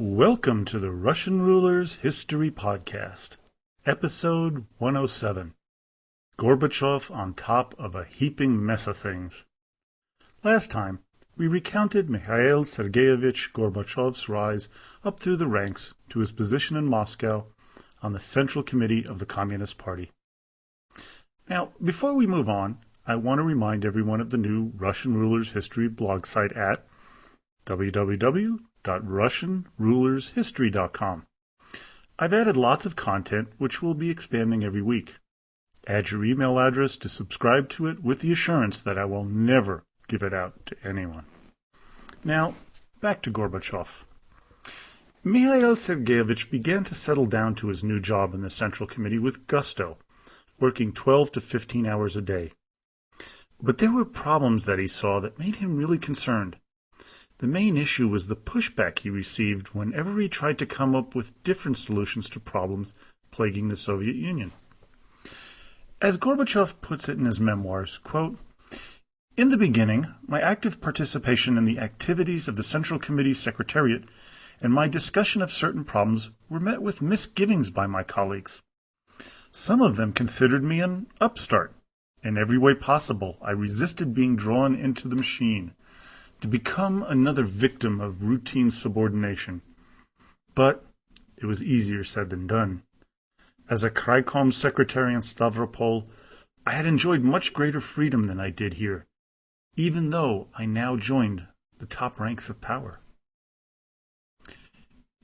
Welcome to the Russian Rulers History Podcast, Episode 107, Gorbachev on top of a heaping mess of things. Last time, we recounted Mikhail Sergeyevich Gorbachev's rise up through the ranks to his position in Moscow on the Central Committee of the Communist Party. Now, before we move on, I want to remind everyone of the new Russian Rulers History blog site at www.russianrulershistory.com. I've added lots of content which will be expanding every week. Add your email address to subscribe to it with the assurance that I will never give it out to anyone. Now, back to Gorbachev. Mikhail Sergeyevich began to settle down to his new job in the Central Committee with gusto, working 12 to 15 hours a day. But there were problems that he saw that made him really concerned. The main issue was the pushback he received whenever he tried to come up with different solutions to problems plaguing the Soviet Union. As Gorbachev puts it in his memoirs, quote, "In the beginning, my active participation in the activities of the Central Committee's Secretariat and my discussion of certain problems were met with misgivings by my colleagues. Some of them considered me an upstart. In every way possible, I resisted being drawn into the machine, to become another victim of routine subordination. But it was easier said than done. As a Kraikom secretary in Stavropol, I had enjoyed much greater freedom than I did here, even though I now joined the top ranks of power."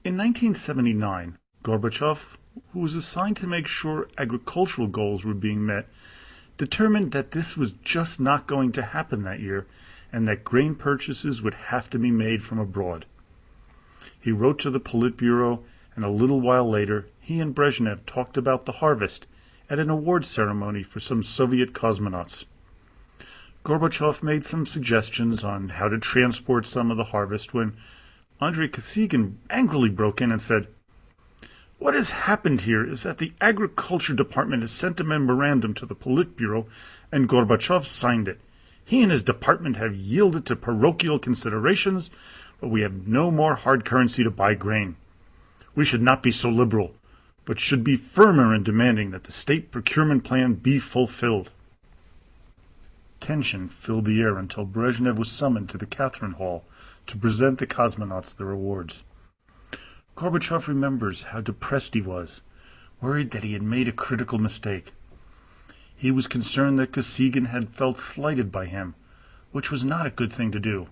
In 1979, Gorbachev, who was assigned to make sure agricultural goals were being met, determined that this was just not going to happen that year and that grain purchases would have to be made from abroad. He wrote to the Politburo, and a little while later, he and Brezhnev talked about the harvest at an award ceremony for some Soviet cosmonauts. Gorbachev made some suggestions on how to transport some of the harvest when Andrei Kosygin angrily broke in and said, "What has happened here is that the Agriculture Department has sent a memorandum to the Politburo, and Gorbachev signed it. He and his department have yielded to parochial considerations, but we have no more hard currency to buy grain. We should not be so liberal, but should be firmer in demanding that the state procurement plan be fulfilled." Tension filled the air until Brezhnev was summoned to the Catherine Hall to present the cosmonauts their awards. Gorbachev remembers how depressed he was, worried that he had made a critical mistake. He was concerned that Kosygin had felt slighted by him, which was not a good thing to do.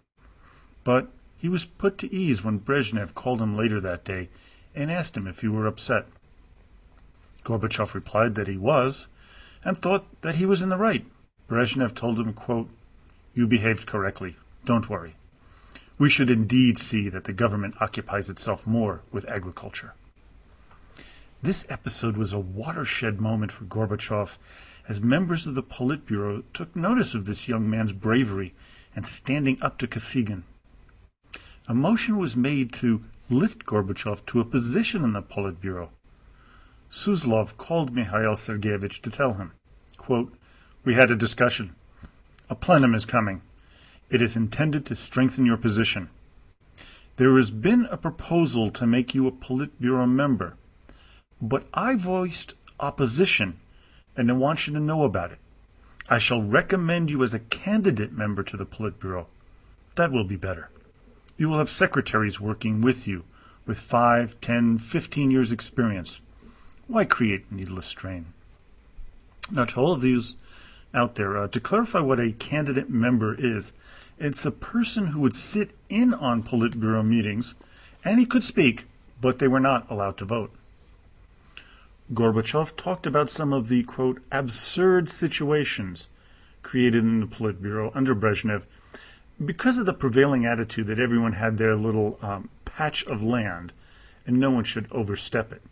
But he was put to ease when Brezhnev called him later that day and asked him if he were upset. Gorbachev replied that he was, and thought that he was in the right. Brezhnev told him, quote, "You behaved correctly. Don't worry. We should indeed see that the government occupies itself more with agriculture." This episode was a watershed moment for Gorbachev, as members of the Politburo took notice of this young man's bravery and standing up to Kosygin. A motion was made to lift Gorbachev to a position in the Politburo. Suslov called Mikhail Sergeyevich to tell him, quote, "We had a discussion. A plenum is coming. It is intended to strengthen your position. There has been a proposal to make you a Politburo member, but I voiced opposition, and I want you to know about it. I shall recommend you as a candidate member to the Politburo. That will be better. You will have secretaries working with you with 5, 10, 15 years' experience. Why create needless strain?" Now, to all of these out there, to clarify what a candidate member is, it's a person who would sit in on Politburo meetings, and he could speak, but they were not allowed to vote. Gorbachev talked about some of the, quote, absurd situations created in the Politburo under Brezhnev because of the prevailing attitude that everyone had their little patch of land and no one should overstep it.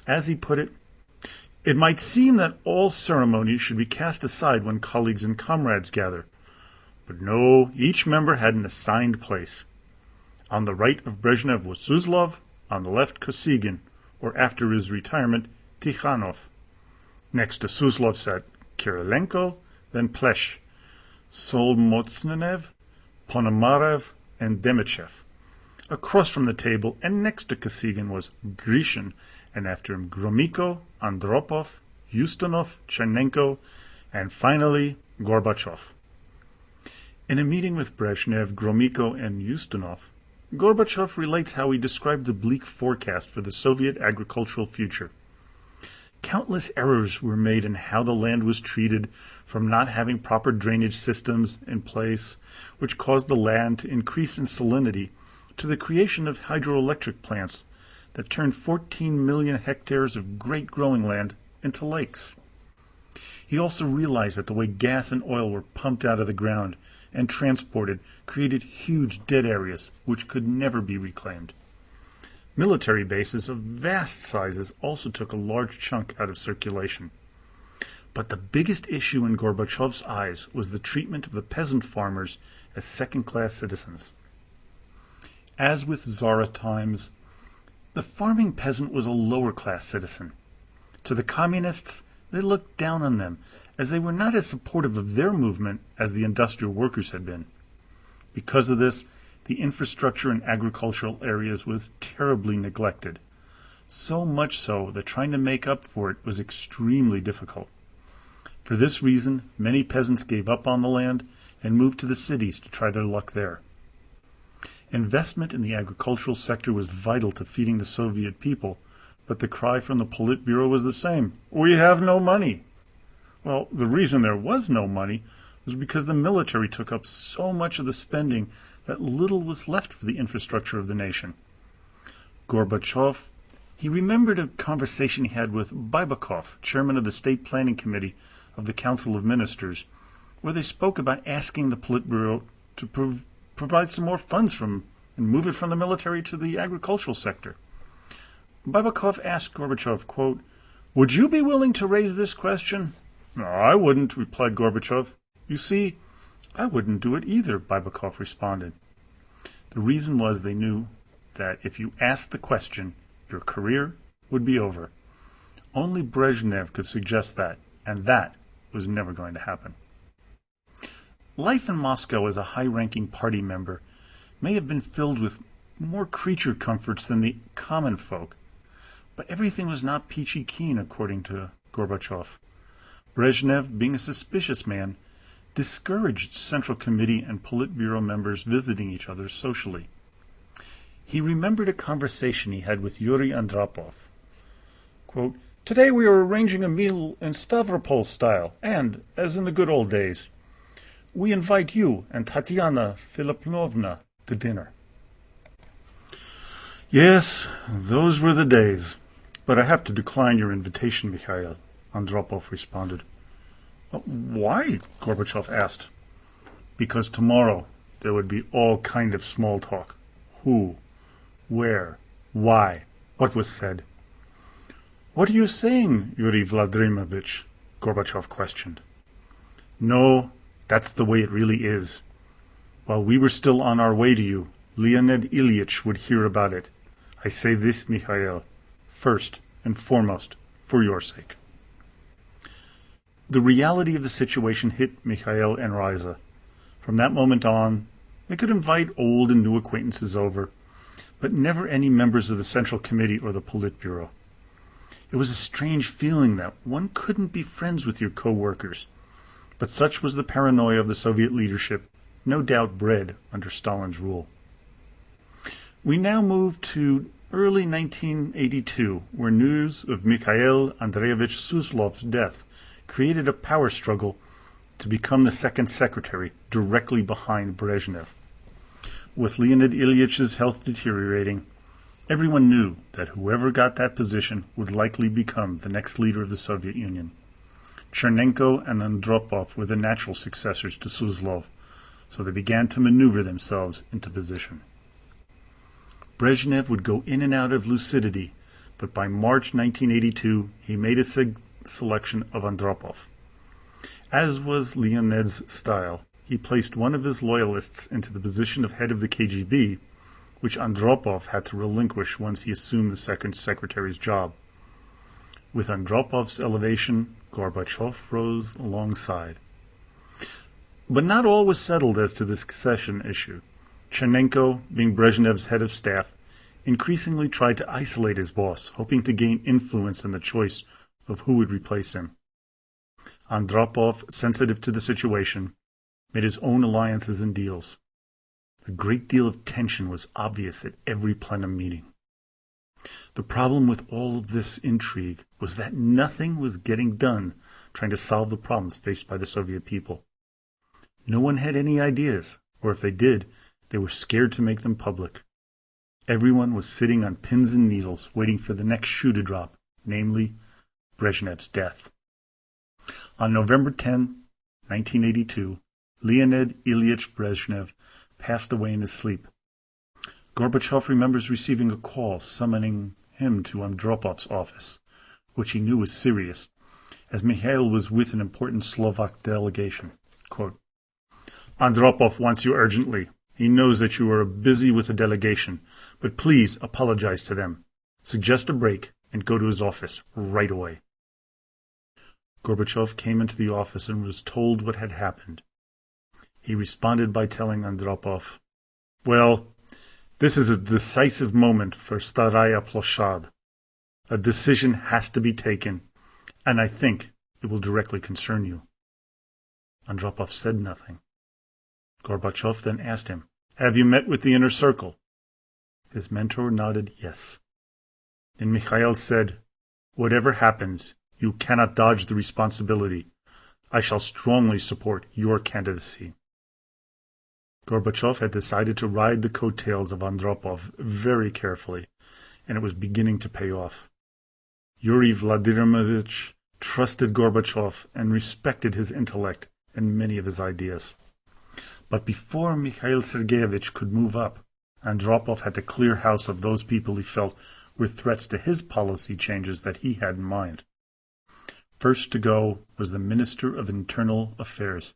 As he put it, "It might seem that all ceremonies should be cast aside when colleagues and comrades gather. But no, each member had an assigned place. On the right of Brezhnev was Suslov, on the left Kosygin, or after his retirement, Tikhanov. Next to Suslov sat Kirilenko, then Plesh, Solmotsnenev, Ponomarev, and Demichev. Across from the table and next to Kosygin was Grishin, and after him Gromyko, Andropov, Ustinov, Chernenko, and finally Gorbachev. In a meeting with Brezhnev, Gromyko, and Ustinov, Gorbachev relates how he described the bleak forecast for the Soviet agricultural future. Countless errors were made in how the land was treated, from not having proper drainage systems in place, which caused the land to increase in salinity, to the creation of hydroelectric plants that turned 14 million hectares of great growing land into lakes. He also realized that the way gas and oil were pumped out of the ground and transported created huge dead areas which could never be reclaimed. Military bases of vast sizes also took a large chunk out of circulation. But the biggest issue in Gorbachev's eyes was the treatment of the peasant farmers as second-class citizens. As with Tsar times, the farming peasant was a lower-class citizen. To the communists, they looked down on them, as they were not as supportive of their movement as the industrial workers had been. Because of this, the infrastructure in agricultural areas was terribly neglected, so much so that trying to make up for it was extremely difficult. For this reason, many peasants gave up on the land and moved to the cities to try their luck there. Investment in the agricultural sector was vital to feeding the Soviet people, but the cry from the Politburo was the same: "We have no money." Well, the reason there was no money was because the military took up so much of the spending that little was left for the infrastructure of the nation. Gorbachev, he remembered a conversation he had with Baibakov, chairman of the State Planning Committee of the Council of Ministers, where they spoke about asking the Politburo to provide some more funds and move it from the military to the agricultural sector. Baibakov asked Gorbachev, quote, "Would you be willing to raise this question?" "No, I wouldn't," replied Gorbachev. "You see, I wouldn't do it either," Baibakov responded. The reason was they knew that if you asked the question, your career would be over. Only Brezhnev could suggest that, and that was never going to happen. Life in Moscow as a high-ranking party member may have been filled with more creature comforts than the common folk, but everything was not peachy keen, according to Gorbachev. Brezhnev, being a suspicious man, discouraged Central Committee and Politburo members visiting each other socially. He remembered a conversation he had with Yuri Andropov. Quote, "Today we are arranging a meal in Stavropol style, and, as in the good old days, we invite you and Tatiana Filipovna to dinner." "Yes, those were the days, but I have to decline your invitation, Mikhail," Andropov responded. "Why?" Gorbachev asked. "Because tomorrow there would be all kind of small talk. Who? Where? Why? What was said?" "What are you saying, Yuri Vladimirovich?" Gorbachev questioned. "No, that's the way it really is. While we were still on our way to you, Leonid Ilyich would hear about it. I say this, Mikhail, first and foremost, for your sake." The reality of the situation hit Mikhail and Riza. From that moment on, they could invite old and new acquaintances over, but never any members of the Central Committee or the Politburo. It was a strange feeling that one couldn't be friends with your co-workers, but such was the paranoia of the Soviet leadership, no doubt bred under Stalin's rule. We now move to early 1982, where news of Mikhail Andreevich Suslov's death created a power struggle to become the second secretary, directly behind Brezhnev. With Leonid Ilyich's health deteriorating, everyone knew that whoever got that position would likely become the next leader of the Soviet Union. Chernenko and Andropov were the natural successors to Suslov, so they began to maneuver themselves into position. Brezhnev would go in and out of lucidity, but by March 1982 he made a selection of Andropov. As was Leonid's style, he placed one of his loyalists into the position of head of the KGB, which Andropov had to relinquish once he assumed the second secretary's job. With Andropov's elevation, Gorbachev rose alongside. But not all was settled as to the succession issue. Chernenko, being Brezhnev's head of staff, increasingly tried to isolate his boss, hoping to gain influence in the choice of who would replace him. Andropov, sensitive to the situation, made his own alliances and deals. A great deal of tension was obvious at every plenum meeting. The problem with all of this intrigue was that nothing was getting done trying to solve the problems faced by the Soviet people. No one had any ideas, or if they did, they were scared to make them public. Everyone was sitting on pins and needles, waiting for the next shoe to drop, namely Brezhnev's death. On November 10, 1982, Leonid Ilyich Brezhnev passed away in his sleep. Gorbachev remembers receiving a call summoning him to Andropov's office, which he knew was serious, as Mikhail was with an important Slovak delegation. Quote, "Andropov wants you urgently. He knows that you are busy with a delegation, but please apologize to them. Suggest a break and go to his office right away." Gorbachev came into the office and was told what had happened. He responded by telling Andropov, "Well, this is a decisive moment for Staraya Ploshad. A decision has to be taken, and I think it will directly concern you." Andropov said nothing. Gorbachev then asked him, "Have you met with the inner circle?" His mentor nodded yes. Then Mikhail said, "Whatever happens, you cannot dodge the responsibility. I shall strongly support your candidacy." Gorbachev had decided to ride the coattails of Andropov very carefully, and it was beginning to pay off. Yuri Vladimirovich trusted Gorbachev and respected his intellect and many of his ideas. But before Mikhail Sergeyevich could move up, Andropov had to clear house of those people he felt were threats to his policy changes that he had in mind. First to go was the Minister of Internal Affairs,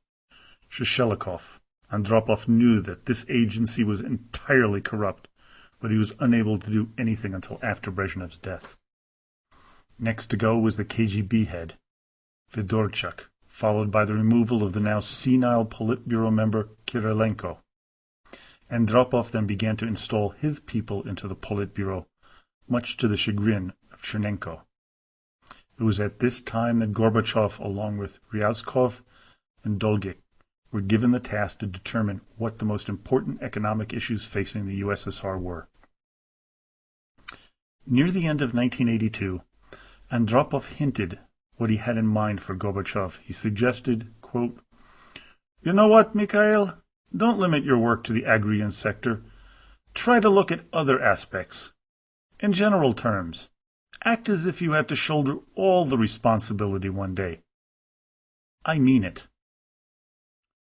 Shchelikov. Andropov knew that this agency was entirely corrupt, but he was unable to do anything until after Brezhnev's death. Next to go was the KGB head, Fedorchuk, followed by the removal of the now senile Politburo member Kirilenko. Andropov then began to install his people into the Politburo, much to the chagrin of Chernenko. It was at this time that Gorbachev, along with Ryazkov and Dolgik, were given the task to determine what the most important economic issues facing the USSR were. Near the end of 1982, Andropov hinted what he had in mind for Gorbachev. He suggested, quote, "You know what, Mikhail? Don't limit your work to the agrarian sector. Try to look at other aspects. In general terms, act as if you had to shoulder all the responsibility one day. I mean it."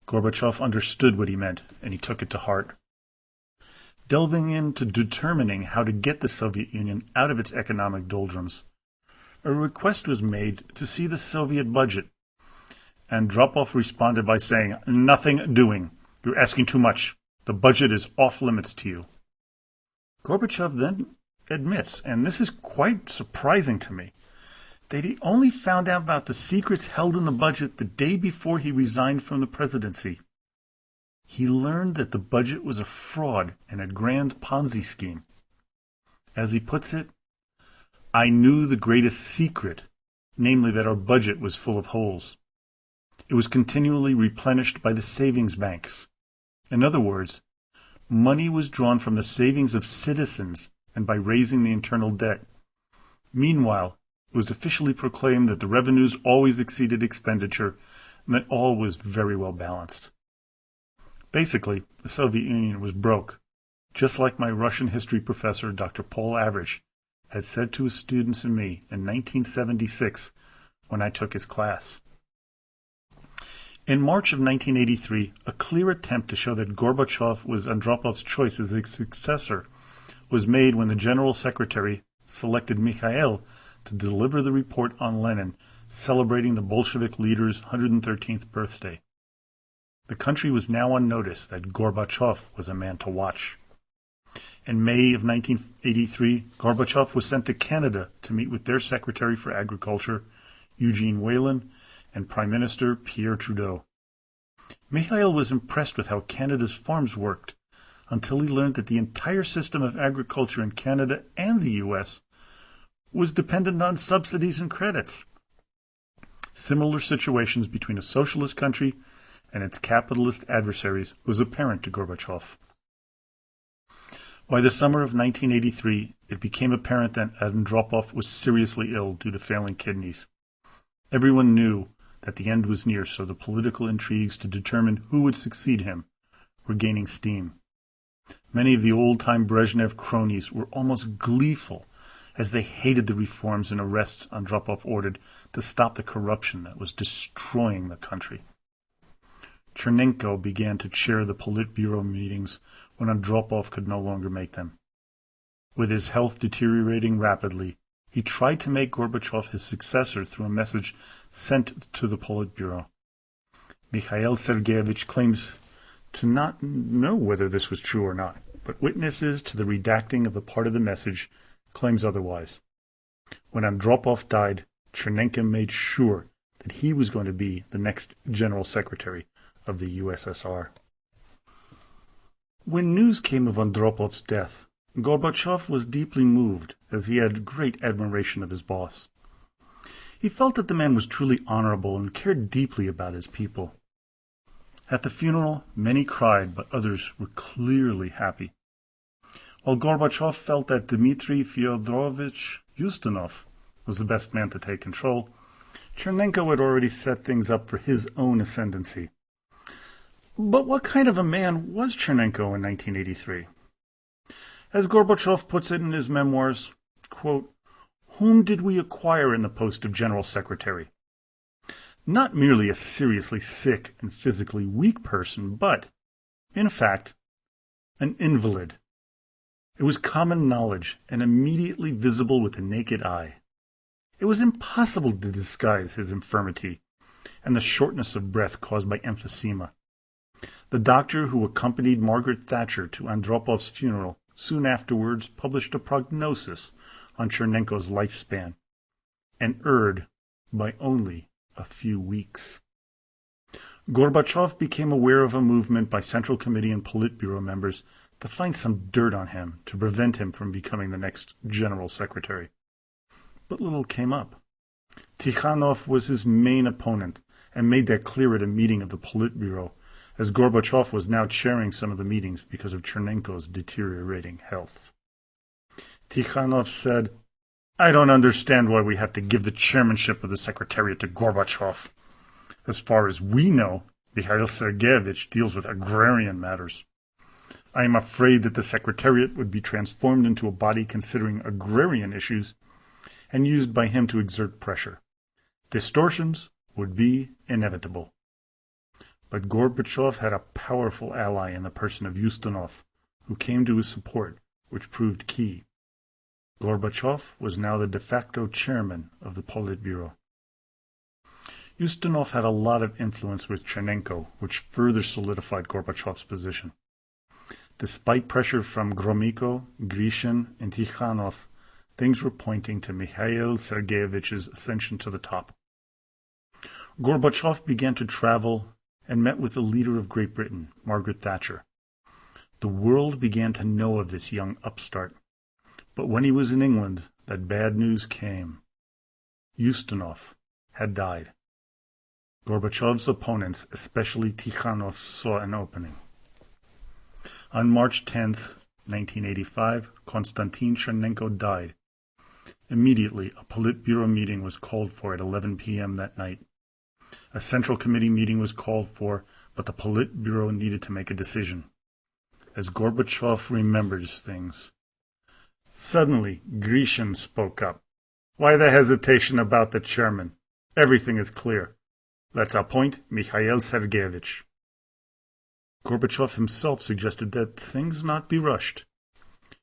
Gorbachev understood what he meant, and he took it to heart. Delving into determining how to get the Soviet Union out of its economic doldrums, a request was made to see the Soviet budget. Andropov responded by saying, "Nothing doing. You're asking too much. The budget is off limits to you." Gorbachev then admits, and this is quite surprising to me, that he only found out about the secrets held in the budget the day before he resigned from the presidency. He learned that the budget was a fraud and a grand Ponzi scheme. As he puts it, "I knew the greatest secret, namely that our budget was full of holes. It was continually replenished by the savings banks. In other words, money was drawn from the savings of citizens and by raising the internal debt. Meanwhile, it was officially proclaimed that the revenues always exceeded expenditure and that all was very well balanced." Basically, the Soviet Union was broke, just like my Russian history professor, Dr. Paul Avrich, had said to his students and me in 1976 when I took his class. In March of 1983, a clear attempt to show that Gorbachev was Andropov's choice as his successor was made when the General Secretary selected Mikhail to deliver the report on Lenin, celebrating the Bolshevik leader's 113th birthday. The country was now on notice that Gorbachev was a man to watch. In May of 1983, Gorbachev was sent to Canada to meet with their Secretary for Agriculture, Eugene Whalen, and Prime Minister Pierre Trudeau. Mikhail was impressed with how Canada's farms worked, until he learned that the entire system of agriculture in Canada and the U.S. was dependent on subsidies and credits. Similar situations between a socialist country and its capitalist adversaries was apparent to Gorbachev. By the summer of 1983, it became apparent that Andropov was seriously ill due to failing kidneys. Everyone knew that the end was near, so the political intrigues to determine who would succeed him were gaining steam. Many of the old-time Brezhnev cronies were almost gleeful as they hated the reforms and arrests Andropov ordered to stop the corruption that was destroying the country. Chernenko began to chair the Politburo meetings when Andropov could no longer make them. With his health deteriorating rapidly, he tried to make Gorbachev his successor through a message sent to the Politburo. Mikhail Sergeyevich claims to not know whether this was true or not, but witnesses to the redacting of the part of the message claims otherwise. When Andropov died, Chernenko made sure that he was going to be the next General Secretary of the USSR. When news came of Andropov's death, Gorbachev was deeply moved, as he had great admiration of his boss. He felt that the man was truly honorable and cared deeply about his people. At the funeral, many cried, but others were clearly happy. While Gorbachev felt that Dmitry Fyodorovich Ustinov was the best man to take control, Chernenko had already set things up for his own ascendancy. But what kind of a man was Chernenko in 1983? As Gorbachev puts it in his memoirs, quote, "Whom did we acquire in the post of General Secretary? Not merely a seriously sick and physically weak person, but, in fact, an invalid. It was common knowledge and immediately visible with the naked eye. It was impossible to disguise his infirmity and the shortness of breath caused by emphysema. The doctor who accompanied Margaret Thatcher to Andropov's funeral soon afterwards published a prognosis on Chernenko's lifespan, and erred by only a few weeks." Gorbachev became aware of a movement by Central Committee and Politburo members to find some dirt on him to prevent him from becoming the next General Secretary. But little came up. Tikhanov was his main opponent and made that clear at a meeting of the Politburo, as Gorbachev was now chairing some of the meetings because of Chernenko's deteriorating health. Tikhanov said, "I don't understand why we have to give the chairmanship of the Secretariat to Gorbachev. As far as we know, Mikhail Sergeyevich deals with agrarian matters. I am afraid that the Secretariat would be transformed into a body considering agrarian issues and used by him to exert pressure. Distortions would be inevitable." But Gorbachev had a powerful ally in the person of Ustinov, who came to his support, which proved key. Gorbachev was now the de facto chairman of the Politburo. Ustinov had a lot of influence with Chernenko, which further solidified Gorbachev's position. Despite pressure from Gromyko, Grishin, and Tikhanov, things were pointing to Mikhail Sergeyevich's ascension to the top. Gorbachev began to travel and met with the leader of Great Britain, Margaret Thatcher. The world began to know of this young upstart. But when he was in England, that bad news came. Ustinov had died. Gorbachev's opponents, especially Tikhanov, saw an opening. On March 10, 1985, Konstantin Chernenko died. Immediately, a Politburo meeting was called for at 11 p.m. that night. A Central Committee meeting was called for, but the Politburo needed to make a decision. As Gorbachev remembers things. Suddenly, Grishin spoke up. "Why the hesitation about the chairman? Everything is clear. Let's appoint Mikhail Sergeyevich." Gorbachev himself suggested that things not be rushed.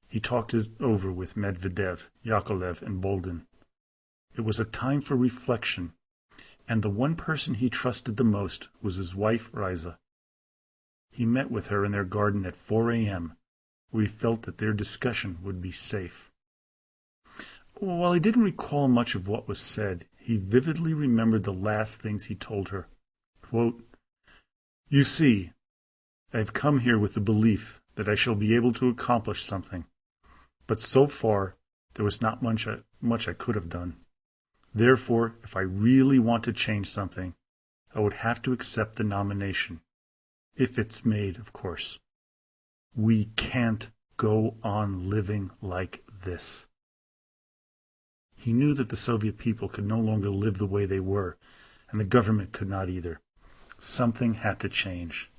He talked it over with Medvedev, Yakovlev, and Boldin. It was a time for reflection, and the one person he trusted the most was his wife, Riza. He met with her in their garden at 4 a.m., where he felt that their discussion would be safe. While he didn't recall much of what was said, he vividly remembered the last things he told her. Quote, "You see, I have come here with the belief that I shall be able to accomplish something. But so far, there was not much I could have done. Therefore, if I really want to change something, I would have to accept the nomination. If it's made, of course. We can't go on living like this. He knew that the Soviet people could no longer live the way they were, and the government could not either. Something had to change.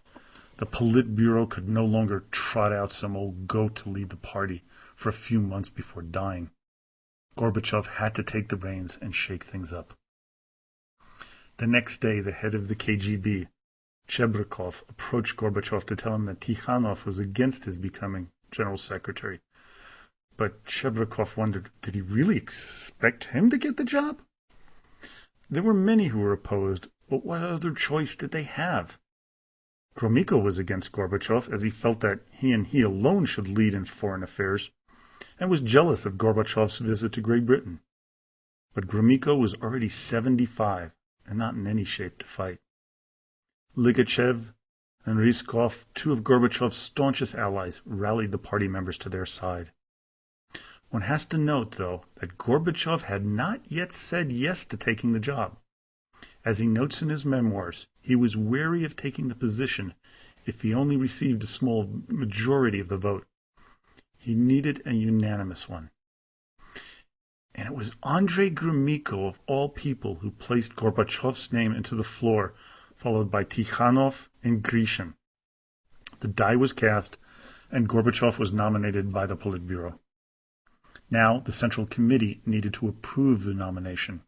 The Politburo could no longer trot out some old goat to lead the party for a few months before dying. Gorbachev had to take the reins and shake things up. The next day, the head of the KGB, Chebrakov, approached Gorbachev to tell him that Tikhanov was against his becoming general secretary. But Chebrakov wondered, did he really expect him to get the job? There were many who were opposed, but what other choice did they have? Gromyko was against Gorbachev, as he felt that he and he alone should lead in foreign affairs, and was jealous of Gorbachev's visit to Great Britain. But Gromyko was already 75, and not in any shape to fight. Ligachev and Ryzhkov, two of Gorbachev's staunchest allies, rallied the party members to their side. One has to note, though, that Gorbachev had not yet said yes to taking the job. As he notes in his memoirs, he was wary of taking the position if he only received a small majority of the vote. He needed a unanimous one. And it was Andrei Gromyko, of all people, who placed Gorbachev's name into the floor, followed by Tikhanov and Grishin. The die was cast, and Gorbachev was nominated by the Politburo. Now the Central Committee needed to approve the nomination.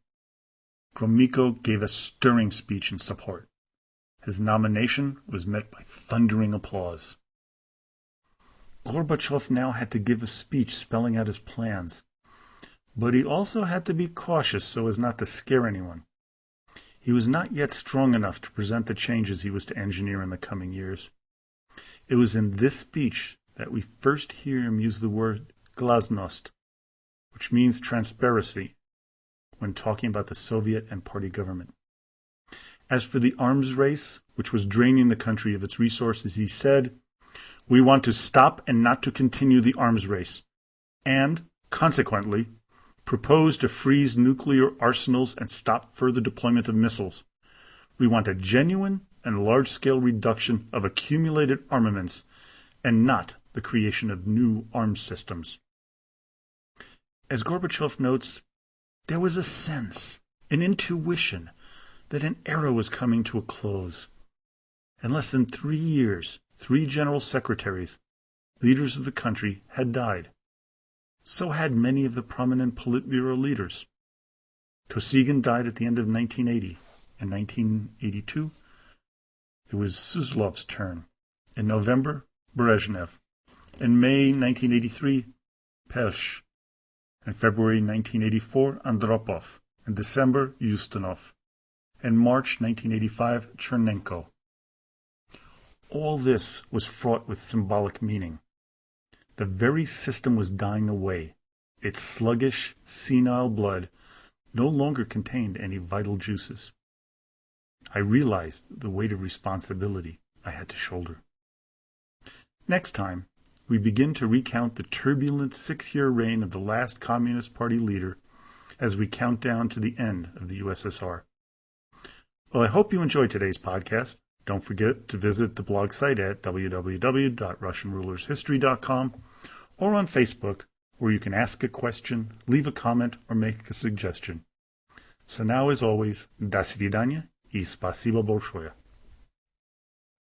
Gromyko gave a stirring speech in support. His nomination was met by thundering applause. Gorbachev now had to give a speech spelling out his plans, but he also had to be cautious so as not to scare anyone. He was not yet strong enough to present the changes he was to engineer in the coming years. It was in this speech that we first hear him use the word glasnost, which means transparency, when talking about the Soviet and party government. As for the arms race, which was draining the country of its resources, he said, "We want to stop and not to continue the arms race, and, consequently, propose to freeze nuclear arsenals and stop further deployment of missiles. We want a genuine and large-scale reduction of accumulated armaments, and not the creation of new arms systems." As Gorbachev notes, there was a sense, an intuition, that an era was coming to a close. In less than 3 years, 3 general secretaries, leaders of the country, had died. So had many of the prominent Politburo leaders. Kosygin died at the end of 1980. In 1982, it was Suzlov's turn. In November, Brezhnev. In May 1983, Pelsh. In February 1984, Andropov. In December, Ustinov. In March 1985, Chernenko. All this was fraught with symbolic meaning. The very system was dying away. Its sluggish, senile blood no longer contained any vital juices. I realized the weight of responsibility I had to shoulder. Next time, we begin to recount the turbulent 6-year reign of the last Communist Party leader as we count down to the end of the USSR. Well, I hope you enjoyed today's podcast. Don't forget to visit the blog site at www.russianrulershistory.com or on Facebook, where you can ask a question, leave a comment, or make a suggestion. So now, as always, до свидания и спасибо большое.